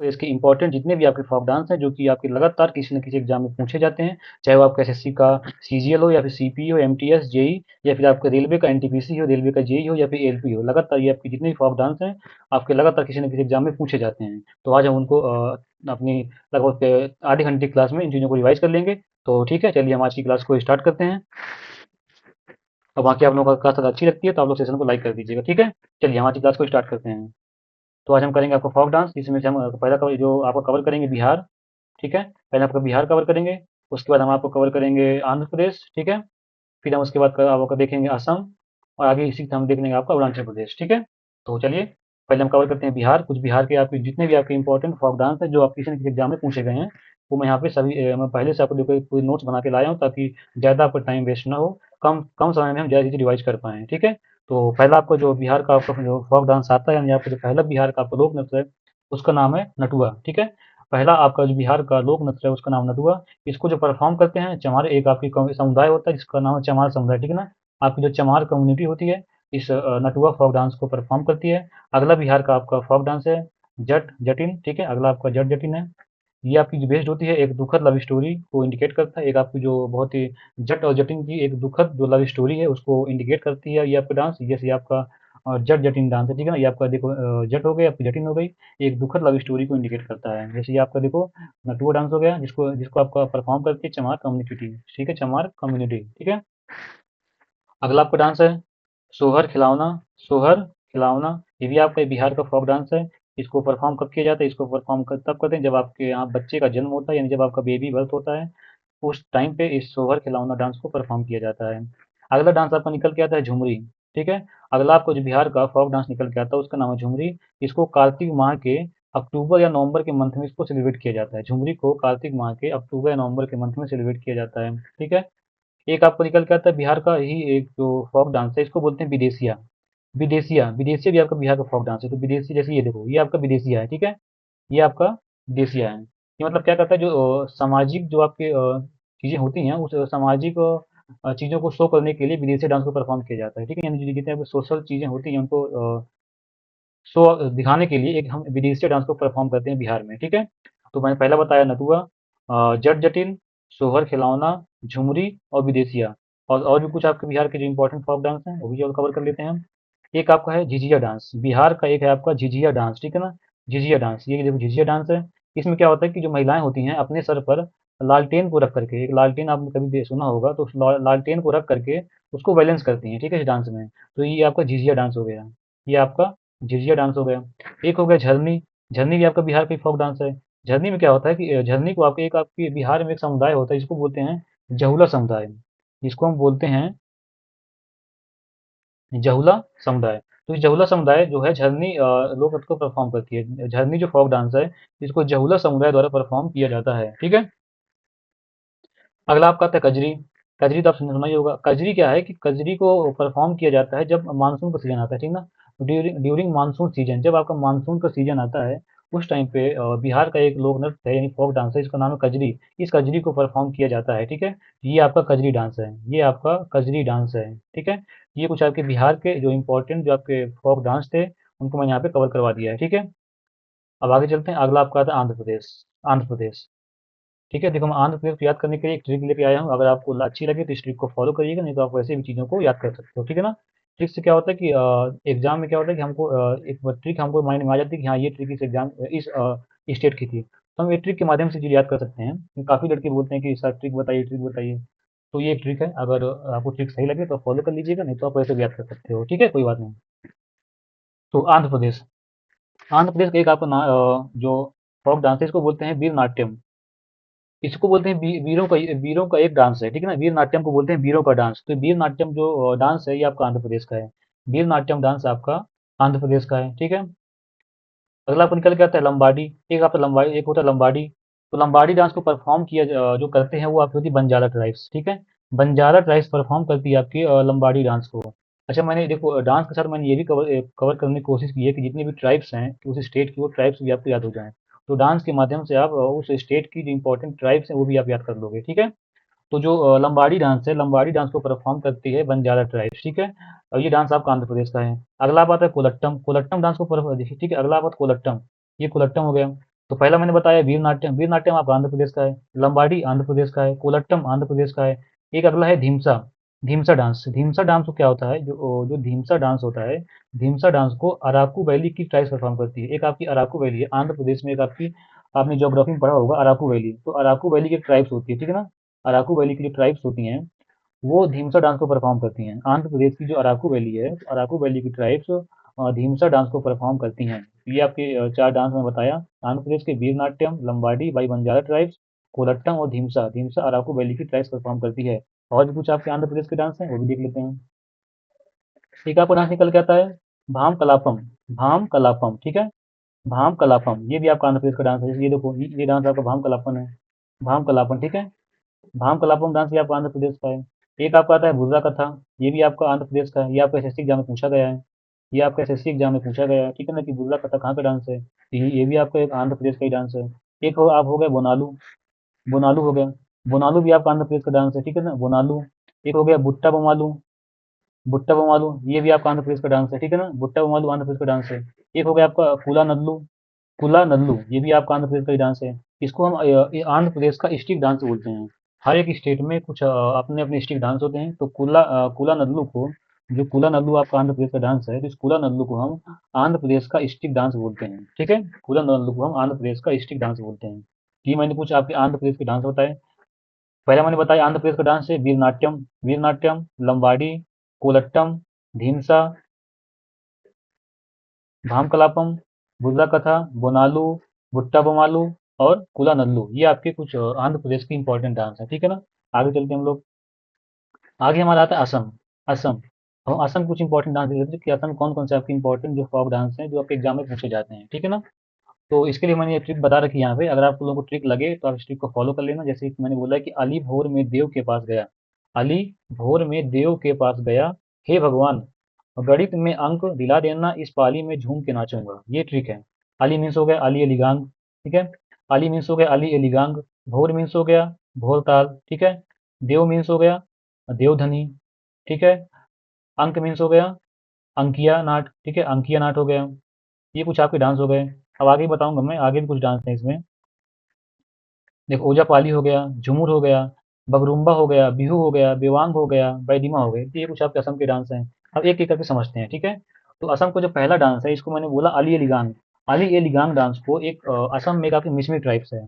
प्रदेश के इंपॉर्टेंट जितने भी आपके फोक डांस हैं जो कि आपके लगातार किसी न किसी एग्जाम में पूछे जाते हैं, चाहे वो आपका एसएससी का सीजीएल हो या फिर सीपी हो, एमटीएस, जेई या फिर आपका रेलवे का एनटीपीसी हो, रेलवे का जेई हो या फिर एलपी हो, लगातार ये आपके जितने भी फोक डांस हैं आपके लगातार किसी न किसी एग्जाम में पूछे जाते हैं। तो आज हम उनको अपनी लगभग आधे घंटे की क्लास में इन चीज़ों को रिवाइज कर लेंगे। तो ठीक है, चलिए हम आज की क्लास को स्टार्ट करते हैं। और बाकी आप लोगों को क्लास अगर अच्छी लगती है तो आप लोग सेशन को लाइक कर दीजिएगा, ठीक है। चलिए हम आज की क्लास को स्टार्ट करते हैं। तो आज हम करेंगे आपका फोक डांस, जिसमें से हम पहला कवर जो आपको कवर करेंगे बिहार, ठीक है। पहले आपका बिहार कवर करेंगे, उसके बाद हम आपको कवर करेंगे आंध्र प्रदेश, ठीक है। फिर हम उसके बाद आपको देखेंगे असम, और आगे इसी हम देख लेंगे आपका अरुणाचल प्रदेश, ठीक है। तो चलिए पहले हम कवर करते हैं बिहार। कुछ बिहार के आपके जितने भी आपके इंपॉर्टेंट फोक डांस हैं जो आप किसी न किसी एग्जाम में पूछे गए हैं, वो मैं यहाँ पे सभी मैं पहले से आपको देखो पूरी नोट्स बना के लाया हूँ, ताकि ज़्यादा आपका टाइम वेस्ट ना हो, कम कम समय में हम ज़्यादा चीज़ें रिवाइज कर पाएँ, ठीक है। तो पहला आपका जो बिहार का आपका जो फोक डांस आता है, यानी आपका जो पहला बिहार का आपका लोक नृत्य है, उसका नाम है नटुआ, ठीक है। पहला आपका जो बिहार का लोक नृत्य है उसका नाम नटुआ। इसको जो परफॉर्म करते हैं चमार, एक आपकी समुदाय होता है जिसका नाम है चमार समुदाय, ठीक है ना। आपकी जो चमार कम्युनिटी होती है इस नटुआ फोक डांस को परफॉर्म करती है। अगला बिहार का आपका फोक डांस है जट जटिन, ठीक है। अगला आपका जट जटिन है। ये आपकी जो बेस्ड होती है एक दुखद लव स्टोरी को इंडिकेट करता है। एक आपकी जो बहुत ही जट और जटिन की एक दुखद जो लव स्टोरी है उसको इंडिकेट करती है ये आपका डांस। जैसे आपका जट जटिन डांस है, ठीक है ना। ये आपका देखो जट हो गई, आपकी जटिन हो गई, एक दुखद लव स्टोरी को इंडिकेट करता है। जैसे ये आपका देखो नटुआ डांस हो गया, जिसको जिसको आपका परफॉर्म करती है चमार कम्युनिटी, ठीक है, चमार कम्युनिटी, ठीक है। अगला आपका डांस है सोहर खिलौना। सोहर खिलौना ये भी आपका बिहार का फोक डांस है। इसको परफॉर्म कब किया जाता है? इसको परफॉर्म तब करते हैं जब आपके यहाँ बच्चे का जन्म होता है, यानी जब आपका बेबी बर्थ होता है, उस टाइम पे इस सोहर खिलौना डांस को परफॉर्म किया जाता है। अगला डांस आपका निकल के आता है झुमरी, ठीक है। अगला आपको जो बिहार का फोक डांस निकल के आता है उसका नाम है झुमरी। इसको कार्तिक माह के अक्टूबर या नवंबर के मंथ में इसको सेलिब्रेट किया जाता है। झुमरी को कार्तिक माह के अक्टूबर या नवंबर के मंथ में सेलिब्रेट किया जाता है, ठीक है। एक आपको निकल के आता है बिहार का ही एक जो फोक डांस है, इसको बोलते हैं विदेशिया। विदेशिया विदेशिया भी आपका बिहार का फोक डांस है। तो विदेशी जैसे ये देखो, ये आपका विदेशिया है, ठीक है। ये आपका विदेशिया है। ये मतलब क्या करता है, जो सामाजिक जो आपके चीज़ें होती हैं उस सामाजिक चीज़ों को शो करने के लिए विदेशी डांस को परफॉर्म किया जाता है, ठीक है। यानी जो जितने सोशल चीज़ें होती हैं उनको शो दिखाने के लिए एक हम विदेशी डांस को परफॉर्म करते हैं बिहार में, ठीक है। तो मैंने पहला बताया नटुआ, जट जटिन, सोहर खिलौना, झुमरी और विदेशिया। और भी कुछ आपके बिहार के जो इंपॉर्टेंट फोक डांस हैं वो भी और कवर कर लेते हैं हम। एक आपका है झिझिया डांस, बिहार का एक है आपका झिझिया डांस, ठीक है ना। झिझिया डांस, ये देखो झिझिया डांस है। इसमें क्या होता है कि जो महिलाएं होती हैं अपने सर पर लालटेन को रख करके, एक लालटेन आपने कभी सुना होगा, तो उस लालटेन को रख करके उसको बैलेंस करती हैं, ठीक है, इस डांस में। तो ये आपका झिझिया डांस हो गया। ये आपका झिझिया डांस हो गया। एक हो गया झरनी। झरनी भी आपका बिहार का फोक डांस है। झरनी में क्या होता है कि झरनी को आपके एक आपके बिहार में एक समुदाय होता है जिसको बोलते हैं जहुला समुदाय, जिसको हम बोलते हैं जहुला समुदाय। तो इस जहुला समुदाय जो है झरनी लोक नृत्य को परफॉर्म करती है। झरनी जो फोक डांस है इसको जहुला समुदाय द्वारा परफॉर्म किया जाता है, ठीक है। अगला आपका आता है कजरी। कजरी तो आप सुना ही होगा। कजरी क्या है कि कजरी को परफॉर्म किया जाता है जब मानसून का सीजन आता है, ठीक ना। ड्यूरिंग ड्यूरिंग मानसून सीजन, जब आपका मानसून का सीजन आता है उस टाइम पे बिहार का एक लोक नृत्य है यानी फोक डांस है, इसका नाम है कजरी। इस कजरी को परफॉर्म किया जाता है, ठीक है। ये आपका कजरी डांस है, ये आपका कजरी डांस है, ठीक है। ये कुछ आपके बिहार के जो इंपॉर्टेंट जो आपके फोक डांस थे उनको मैंने यहाँ पे कवर करवा दिया है, ठीक है। अब आगे चलते हैं। अगला आपका आता है आंध्र प्रदेश। आंध्र प्रदेश, ठीक है। देखो मैं आंध्र प्रदेश को याद करने के लिए एक ट्रिक लेके आया हूँ। अगर आपको अच्छी लगे तो इस ट्रिक को फॉलो करिएगा, नहीं तो आप वैसे भी चीज़ों को याद कर सकते हो, ठीक है ना। ट्रिक से क्या होता है कि एग्जाम में क्या होता है कि हमको एक ट्रिक हमको माइंड में आ जाती है कि हाँ ये ट्रिक इस एग्जाम इस स्टेट की थी, तो हम ये ट्रिक के माध्यम से चीज़ याद कर सकते हैं। काफ़ी लड़के बोलते हैं कि सर ट्रिक बताइए, ट्रिक बताइए। तो ये एक ट्रिक है, अगर आपको ट्रिक सही लगे तो फॉलो कर लीजिएगा, नहीं तो आप वैसे भी याद कर सकते हो, ठीक है, कोई बात नहीं। तो आंध्र प्रदेश, आंध्र प्रदेश का एक आपका जो फोक डांस है इसको बोलते हैं वीर नाट्यम। इसको बोलते हैं वीरों का एक डांस है, ठीक है ना। वीर नाट्यम को बोलते हैं वीरों का डांस। तो वीर नाट्यम जो डांस है ये आपका आंध्र प्रदेश का है। वीर नाट्यम डांस आपका आंध्र प्रदेश का है, ठीक है। अगला आपको निकल के आता है लंबाडी। एक आपका लंबाड़ी, एक होता है लंबाडी। तो लंबाडी डांस को परफॉर्म किया जो करते हैं वो आपकी होती है बंजारा ट्राइब्स, ठीक है। बंजारा ट्राइब्स परफॉर्म करती है आपकी लंबाडी डांस को। अच्छा, मैंने देखो डांस के साथ मैंने ये भी कवर करने की कोशिश की है कि जितने भी ट्राइब्स हैं कि उस स्टेट की, वो ट्राइब्स भी आपको याद हो जाएं। तो डांस के माध्यम से आप उस स्टेट की जो इंपॉर्टेंट ट्राइब्स हैं वो भी आप याद कर लोगे, ठीक है। तो जो लंबाडी डांस है, लंबाडी डांस को परफॉर्म करती है बंजारा ट्राइब्स, ठीक है। और ये डांस आपका आंध्र प्रदेश का है। अगला बात है कोलट्टम। कोलट्टम डांस को देखिए, ठीक है। अगला बात कोलट्टम, ये कोलट्टम हो गया। तो पहला मैंने बताया वीरनाट्यम, वीरनाट्यम आपका आंध्र प्रदेश का है, लंबाडी आंध्र प्रदेश का है, कोलट्टम आंध्र प्रदेश का है। एक अगला है धीमसा, धीमसा डांस। धीमसा डांस को क्या होता है, जो जो धीमसा डांस होता है, धीमसा डांस को अराकू वैली की ट्राइब्स परफॉर्म करती है। एक आपकी अराकू वैली है आंध्र प्रदेश में, एक आपकी, आपने ज्योग्राफी में पढ़ा होगा अराकू वैली, तो अराकू वैली की ट्राइब्स होती है, ठीक है ना। अराकू वैली की जो ट्राइब्स होती हैं वो धीमसा डांस को परफॉर्म करती हैं। आंध्र प्रदेश की जो अराकू वैली है, तो अराकू वैली की ट्राइब्स धीमसा डांस को परफॉर्म करती हैं। ये आपके चार डांस में बताया। आंध्र प्रदेश के वीरनाट्यम, लंबाडी बाई बंजारा ट्राइब्स, कोलट्टम और धीमसा, धीमसा अराकू वैली की ट्राइब्स परफॉर्म करती है। और भी कुछ आपके आंध्र प्रदेश के डांस हैं, वो भी देख लेते हैं। एक आपका डांस निकल के आता है भाम कलापम, भाम कलापम, ठीक है। भाम कलापम, ये भी आपका आंध्र प्रदेश का डांस है। ये देखो, ये डांस आपका भाम कलापन है, भाम कलापन, ठीक है। भाम कलापम डांस भी आपका आंध्र प्रदेश का है। एक आपका आता है बुर्रा कथा, ये भी आपका आंध्र प्रदेश का है। ये आपका एसएससी एग्जाम में पूछा गया है, ये आपका एसएससी एग्जाम में पूछा गया है, ठीक है ना, कि बुर्रा कथा कहाँ का डांस है। तो ये भी आपका एक आंध्र प्रदेश का ही डांस है। एक हो आप हो गए बोनालू, बोनालू हो गया, बोनालू भी आपका आंध्र प्रदेश का डांस है, ठीक है ना, बोनालू। एक हो गया बुट्टा बोमालू, बुट्टा बोमालू, ये भी आपका आंध्र प्रदेश का डांस है, ठीक है ना, बुट्टा बोमालू आंध्र प्रदेश का डांस है। एक हो गया आपका कुला नल्लू, कुला नल्लू, ये भी आपका आंध्र प्रदेश का ही डांस है। इसको हम ये आंध्र प्रदेश का स्टिक डांस बोलते हैं। हर एक स्टेट में कुछ अपने अपने स्टिक डांस होते हैं। तो कुला नल्लू को, जो कुला नल्लू आपका आंध्र प्रदेश का डांस है, तो इस कुला नल्लू को हम आंध्र प्रदेश का स्टिक डांस बोलते हैं, ठीक है। कुला नल्लू को हम आंध्र प्रदेश का स्टिक डांस बोलते हैं। ये मैंने कुछ आपके आंध्र प्रदेश के डांस बताए। पहला मैंने बताया आंध्र प्रदेश का डांस है वीरनाट्यम, वीरनाट्यम, लंबाडी, कोलट्टम, ढीमसा, भामकलापम, बुर्रा कथा, बोनालू, भुट्टा बोमालू और कुला नल्लू, ये आपके कुछ आंध्र प्रदेश के इंपॉर्टेंट डांस है, ठीक है ना। आगे चलते हैं हम लोग। आगे हमारा आता है असम, असम। हम असम कुछ इंपॉर्टेंट डांस देख लेते हैं कि असम कौन कौन से आपके इंपॉर्टेंट जो फोक डांस हैं जो आपके एग्जाम में पूछे जाते हैं, ठीक है ना। तो इसके लिए मैंने ये ट्रिक बता रखी है यहाँ पे। अगर आप लोगों को ट्रिक लगे तो आप इस ट्रिक को फॉलो कर लेना। जैसे कि मैंने बोला कि अली भोर में देव के पास गया, अली भोर में देव के पास गया, हे भगवान गणित में अंक दिला देना, इस पाली में झूम के नाचूंगा, ये ट्रिक है। अली मीन्स हो गया अली एलिगांग, ठीक है। अली मीन्स हो गया अली एलिगांग, भोर मीन्स हो गया भोर ताल, ठीक है। देव मीन्स हो गया देवधनी, ठीक है। अंक मीन्स हो गया अंकिया नाट, ठीक है, अंकिया नाट हो गया। ये कुछ आपके डांस हो गए। अब आगे बताऊंगा मैं, आगे भी कुछ डांस है इसमें। देखो ओजापाली हो गया, झूमुर हो गया, बगरुम्बा हो गया, बिहू हो गया, बेवांग हो गया, बैदिमा हो गए। तो ये कुछ आपके असम के डांस हैं। अब एक एक करके समझते हैं, ठीक है। तो असम का जो पहला डांस है इसको मैंने बोला अली एलिगांग। अली एलिगांग डांस को एक असम में एक आपकी मिसमी ट्राइब्स है,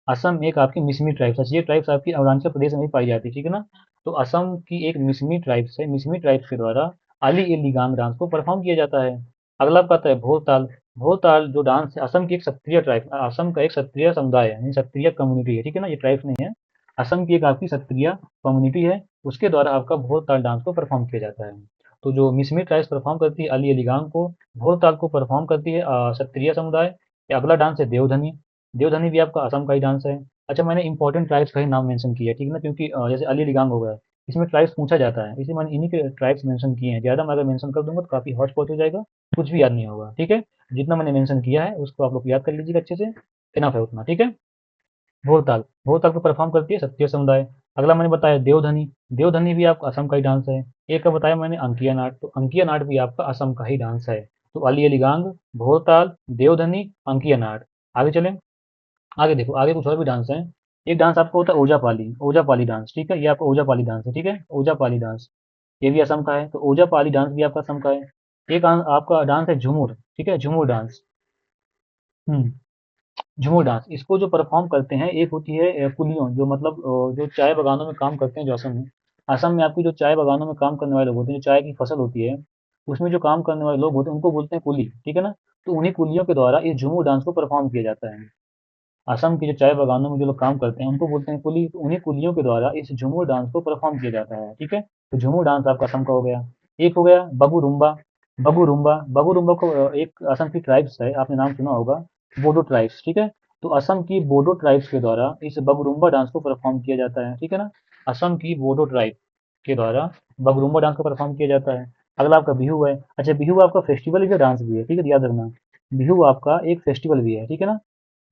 असम में एक आपकी मिसमी ट्राइब्स है। ये ट्राइब्स आपकी अरुणाचल प्रदेश में भी पाई जाती है, ठीक है ना। तो असम की एक मिसमी ट्राइब्स है, मिसमी ट्राइब्स के द्वारा अली एलिगांग डांस को परफॉर्म किया जाता है। अगला आपका आता है भोरताल। भोरताल जो डांस है, असम की एक क्षत्रिय ट्राइब, असम का एक क्षत्रिय समुदाय है, यानी क्षत्रिय कम्युनिटी है, ठीक है ना, ये ट्राइब्स नहीं है। असम की एक आपकी क्षत्रिय कम्युनिटी है, उसके द्वारा आपका भोरताल डांस को परफॉर्म किया जाता है। तो जो मिसमी ट्राइब्स परफॉर्म करती है अली अलीगांग को, भोरताल को परफॉर्म करती है क्षत्रिय समुदाय। ये अगला डांस है देवधनी। देवधनी भी आपका असम का ही डांस है। अच्छा, मैंने इंपॉर्टेंट ट्राइब्स का ही नाम मेंशन किया है, ठीक है ना, क्योंकि जैसे अली अलीगांग हो गया, इसमें ट्राइब्स पूछा जाता है, इसलिए मैंने इन्हीं के ट्राइब्स मेंशन किए हैं। ज़्यादा मैं अगर मेंशन कर दूंगा तो काफ़ी हॉट पॉट हो जाएगा, कुछ भी याद नहीं होगा, ठीक है। जितना मैंने मेंशन किया है उसको आप लोग याद कर लीजिएगा अच्छे से, इनफ है उतना, ठीक है। भोरताल, भोरताल को परफॉर्म करती है क्षत्रिय समुदाय। अगला मैंने बताया देवधनी, देवधनी भी आपका असम का ही डांस है। एक का बताया मैंने अंकिया नाट, तो अंकिया नाट भी आपका असम का ही डांस है। तो अली अलीगांग, भोरताल, देवधनी, अंकिया नाट। आगे चलें। आगे देखो, आगे कुछ और भी डांस है। एक डांस आपका होता है ओजापाली, ओजापाली डांस, ठीक है, ये आपका ओजापाली डांस है, ठीक है, ओजापाली डांस। ये भी असम का है, तो ओजापाली डांस भी आपका असम का है। एक आपका डांस है झूमुर, ठीक है, झूमुर डांस। झूमर डांस, इसको जो परफॉर्म करते हैं एक होती है कुलियों, जो मतलब जो चाय बागानों में काम करते हैं, जो असम में, असम में आपकी जो चाय बागानों में काम करने वाले लोग होते हैं, जो चाय की फसल होती है उसमें जो काम करने वाले लोग होते हैं उनको बोलते हैं कुली, ठीक है ना। तो उन्हीं कुलियों के द्वारा इस झूमर डांस को परफॉर्म किया जाता है। असम के जो चाय बागानों में जो लोग काम करते हैं उनको बोलते हैं कुली, तो उन्हीं कुलियों के द्वारा इस झूमर डांस को परफॉर्म किया जाता है, ठीक है। तो झूमर डांस आपका असम का हो गया। एक हो गया बबू रुम्बा, बबू रुम्बा, बबू रुम्बा को एक असम की ट्राइब्स है, आपने नाम सुना होगा, बोडो ट्राइब्स, ठीक है। तो असम की बोडो ट्राइब्स के द्वारा इस बगरुम्बा डांस को परफॉर्म किया जाता है, ठीक है ना। असम की बोडो ट्राइब के द्वारा बगरुम्बा डांस को परफॉर्म किया जाता है। अगला आपका बिहू है। अच्छा, बिहू आपका फेस्टिवल भी डांस भी है, ठीक है, याद रखना। बिहू आपका एक फेस्टिवल भी है, ठीक है ना।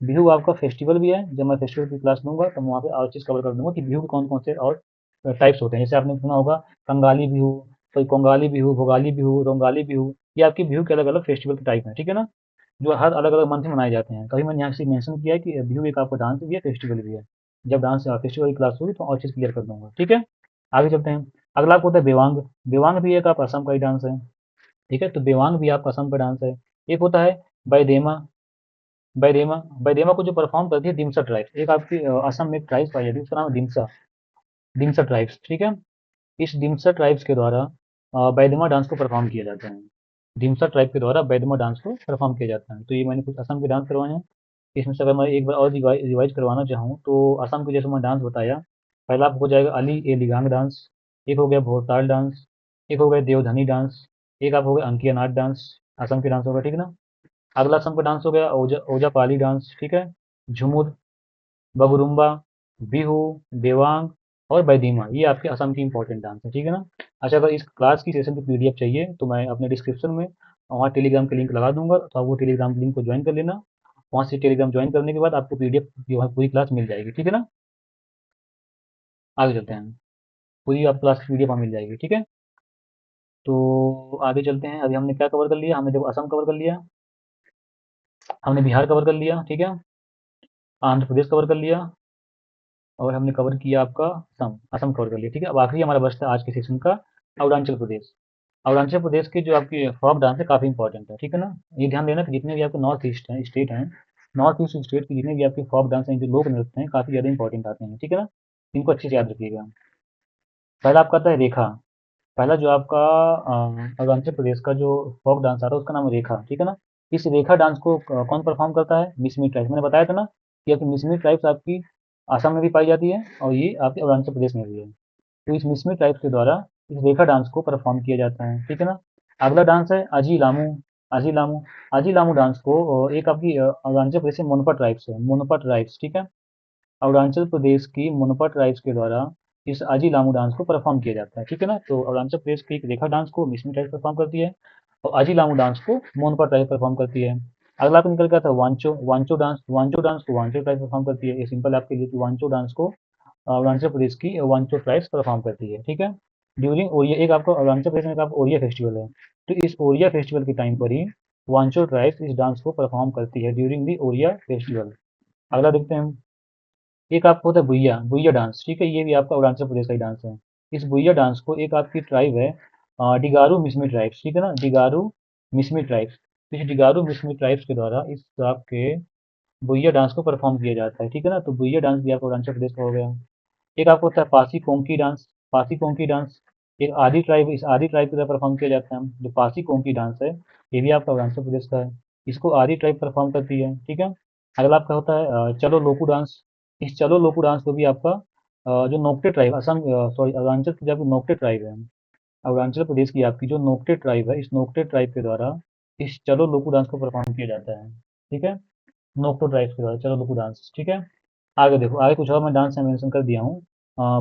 बिहू आपका फेस्टिवल भी है। जब मैं फेस्टिवल की क्लास लूंगा तो वहाँ पे और चीज़ कवर कर दूंगा कि बिहू के कौन कौन से और टाइप्स होते हैं। जैसे आपने सुना होगा कंगाली बिहू, कोई कोंगाली बिहू, भोगाली बिहू, रोंगाली बिहू, ये आपकी बिहू के अलग अलग फेस्टिवल के टाइप हैं, ठीक है ना। जो हर अलग-अलग मंथ में मनाए जाते हैं। कभी मैंने यहाँ से मेंशन किया है कि बिहू एक आपका डांस भी है, फेस्टिवल भी है। जब डांस फेस्टिवल की क्लास होगी तो और चीज़ क्लियर कर दूँगा, ठीक है? आगे चलते हैं। अगला आपका होता है बेवांग। बेवांग भी एक आप असम का ही डांस है, ठीक है? तो बेवांग भी आपका असम का डांस है। एक होता है बैदेमा। बैदेमा बैदेमा को जो परफॉर्म करती है दिमसा ट्राइब्स। एक आपकी असम में एक ट्राइब्स पाई जाती है, उसका नाम है दिमसा। दिमसा ट्राइब्स, ठीक है? इस दिमसा ट्राइब्स के द्वारा बैदमा डांस को परफॉर्म किया जाता है। दिमसा ट्राइब के द्वारा बैदमा डांस को परफॉर्म किया जाता है। तो ये मैंने कुछ असम के डांस करवाए हैं। इसमें से अगर मैं एक बार और रिवाइज करवाना चाहूँ तो असम के जैसे मैं डांस बताया, पहला आपको हो जाएगा अली ए लिगांग डांस, एक हो गया भोरताल डांस, एक हो गया देवधनी डांस, एक आप हो गया अंकिया नाट डांस। असम के डांस होगा, ठीक है ना? अगला असम का डांस हो गया ओजा ओजा पाली डांस, ठीक है? झुमुर, बगुरुम्बा, बिहू, देवांग और बैदीमा, ये आपके असम की इंपॉर्टेंट डांस है, ठीक है ना? अच्छा, अगर इस क्लास की सेशन की पीडीएफ चाहिए तो मैं अपने डिस्क्रिप्शन में वहाँ टेलीग्राम के लिंक लगा दूंगा, तो आप वो टेलीग्राम लिंक को ज्वाइन कर लेना। वहाँ से टेलीग्राम ज्वाइन करने के बाद आपको पीडीएफ की वहाँ पूरी क्लास मिल जाएगी, ठीक है ना? आगे चलते हैं। पूरी आप क्लास की पीडीएफ वहाँ मिल जाएगी, ठीक है? तो आगे चलते हैं। अभी हमने क्या कवर कर लिया? हमने देखो असम कवर कर लिया, हमने बिहार कवर कर लिया, ठीक है? आंध्र प्रदेश कवर कर लिया, और हमने कवर किया आपका असम। असम कवर कर लिया, ठीक है? अब आखिरी हमारा बचता है आज के सेशन का अरुणाचल प्रदेश। अरुणाचल प्रदेश की जो आपकी फोक डांस है काफ़ी इंपॉर्टेंट है, ठीक है ना? ये ध्यान देना कि जितने भी आपके नॉर्थ ईस्ट हैं स्टेट हैं, नॉर्थ ईस्ट स्टेट की जितने भी आपके फोक डांस हैं, जो लोक नृत्य हैं, काफ़ी ज़्यादा इंपॉर्टेंट आते हैं, ठीक है ना? इनको अच्छे से याद रखिएगा। पहला आपका आता है रेखा। पहला जो आपका अरुणाचल प्रदेश का जो फोक डांस आ रहा है उसका नाम है रेखा, ठीक है ना? इस रेखा डांस को कौन परफॉर्म करता है? मिसमी ट्राइब्स। मैंने बताया था ना कि आपकी मिसमी ट्राइब्स आपकी असम में भी पाई जाती है और ये आपके अरुणाचल प्रदेश में भी है। तो इस मिसमी ट्राइब्स के द्वारा इस रेखा डांस को परफॉर्म किया जाता है, ठीक है ना? अगला डांस है अजी लामू। अजी लामू। अजी लामू डांस को एक आपकी अरुणाचल प्रदेश से मोनपा ट्राइब्स है, मोनपा ट्राइब्स, ठीक है? अरुणाचल प्रदेश की मोनपा ट्राइब्स के द्वारा इस अजी लामू डांस को परफॉर्म किया जाता है, ठीक है ना? तो अरुणाचल प्रदेश की एक रेखा डांस को मिसमी ट्राइब्स परफॉर्म करती है और अजी लामू डांस को मोनपा ट्राइब परफॉर्म करती है। अगला आपको निकल गया था वांचो। वांचो डांस। वांचो डांस को वांचो ट्राइब परफॉर्म करती है। ये सिंपल आपके लिए कि वांचो डांस को अरुणाचल प्रदेश की वांचो ट्राइब्स परफॉर्म करती है, ठीक है? ड्यूरिंग ओरिया, एक आपका अरुणाचल प्रदेश में एक आपका ओरिया फेस्टिवल है, तो इस ओरिया फेस्टिवल के टाइम पर ही वांचो ट्राइब्स इस डांस को परफॉर्म करती है ड्यूरिंग दी ओरिया फेस्टिवल। अगला देखते हैं हम। एक आपका होता है बुइया। बुइया डांस, ठीक है? ये भी आपका अरुणाचल प्रदेश का ही डांस है। इस बुइया डांस को एक आपकी ट्राइब है डिगारू मिसमी ट्राइब्स, ठीक है ना? डिगारू मिसमी ट्राइब्स। तो इस डिगारू मिसमी ट्राइब्स के द्वारा इस आपके बुइया डांस को परफॉर्म किया जाता है, ठीक है ना? तो बुइया डांस भी आपका अरुणाचल प्रदेश का हो गया। एक आपको होता है पासी कोंकी डांस। पासी कोंकी डांस एक आदि ट्राइब, इस आदि ट्राइब की तरह परफॉर्म किया जाता है। जो पासी कोंकी डांस है ये भी आपका अरुणाचल प्रदेश का है। इसको आदि ट्राइब परफॉर्म करती है, ठीक है? अगला आपका होता है चलो लोकू डांस। इस चलो लोकू डांस को भी आपका जो नोक्टे ट्राइब असम सॉरी अरुणाचल की जो आपकी नोक्टे ट्राइब है, अरुणाचल प्रदेश की आपकी जो नोक्टे ट्राइब है, इस नोक्टे ट्राइब के द्वारा इस चलो लोकू डांस को परफॉर्म किया जाता है, ठीक है? नोक्टो ट्राइब्स के द्वारा चलो लोकू डांस, ठीक है? आगे देखो, आगे कुछ और मैं डांस मेंशन कर दिया हूँ।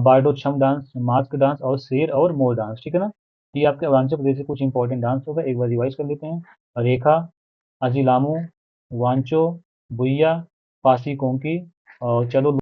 बारडो छम डांस, मास्क डांस और शेर और मोर डांस, ठीक है ना? ये आपके अरुणाचल प्रदेश के कुछ इंपॉर्टेंट डांस होगा, एक बार रिवाइज कर लेते हैं। रेखा, अजिलामू, वांचो, बुइया, पासी कोंकी और चलो